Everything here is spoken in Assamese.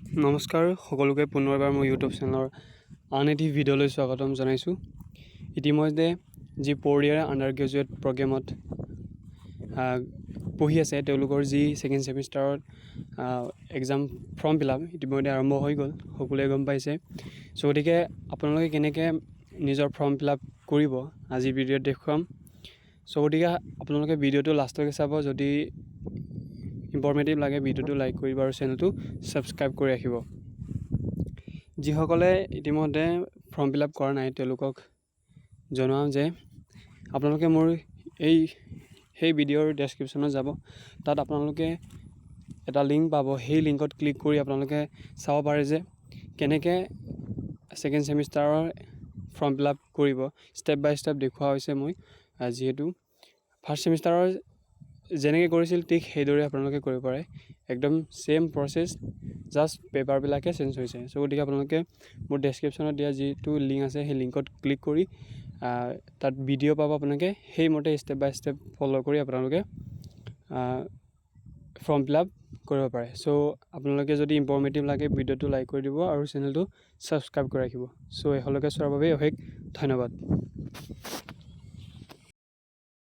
নমস্কাৰ সকলোকে পুনৰবাৰ মোৰ ইউটিউব চেনেলৰ আন এটি ভিডিঅ'লৈ স্বাগতম জনাইছোঁ। ইতিমধ্যে যি 4 ইয়াৰ আণ্ডাৰ গ্ৰেজুৱেট প্ৰগ্ৰেমত পঢ়ি আছে তেওঁলোকৰ যি ছেকেণ্ড ছেমিষ্টাৰত এক্সাম ফৰ্ম ফিল আপ ইতিমধ্যে আৰম্ভ হৈ গ'ল, সকলোৱে গম পাইছে। চ' গতিকে আপোনালোকে কেনেকৈ নিজৰ ফৰ্ম ফিল আপ কৰিব আজিৰ ভিডিঅ'ত দেখুৱাম। চ' গতিকে আপোনালোকে ভিডিঅ'টো লাষ্টলৈকে চাব। যদি ইনফৰ্মেটিভ লাগে ভিডিঅ'টো লাইক কৰিব আৰু চেনেলটো ছাবস্ক্ৰাইব কৰি ৰাখিব। যিসকলে ইতিমধ্যে ফৰ্ম ফিল আপ কৰা নাই তেওঁলোকক জনাওঁ যে আপোনালোকে মোৰ সেই ভিডিঅ'ৰ ডেছক্ৰিপশ্যনত যাব, তাত আপোনালোকে এটা লিংক পাব। সেই লিংকত ক্লিক কৰি আপোনালোকে চাব পাৰে যে কেনেকৈ ছেকেণ্ড ছেমিষ্টাৰৰ ফৰ্ম ফিল আপ কৰিব। ষ্টেপ বাই ষ্টেপ দেখুওৱা হৈছে মই, যিহেতু ফাৰ্ষ্ট ছেমিষ্টাৰৰ যেনেকৈ কৰিছিল ঠিক সেইদৰে আপোনালোকে কৰিব পাৰে। একদম ছেম প্ৰচেছ, জাষ্ট পেপাৰবিলাকে চেঞ্জ হৈছে। চ' গতিকে আপোনালোকে মোৰ ডেছক্ৰিপশ্যনত দিয়া যিটো লিংক আছে সেই লিংকত ক্লিক কৰি তাত ভিডিঅ' পাব। আপোনালোকে সেইমতে ষ্টেপ বাই ষ্টেপ ফ'ল' কৰি আপোনালোকে ফৰ্ম ফিল আপ কৰিব পাৰে। চ' আপোনালোকে যদি ইনফৰ্মেটিভ লাগে ভিডিঅ'টো লাইক কৰি দিব আৰু চেনেলটো ছাবস্ক্ৰাইব কৰি ৰাখিব। চ' এশলৈকে চোৱাৰ বাবে অশেষ ধন্যবাদ।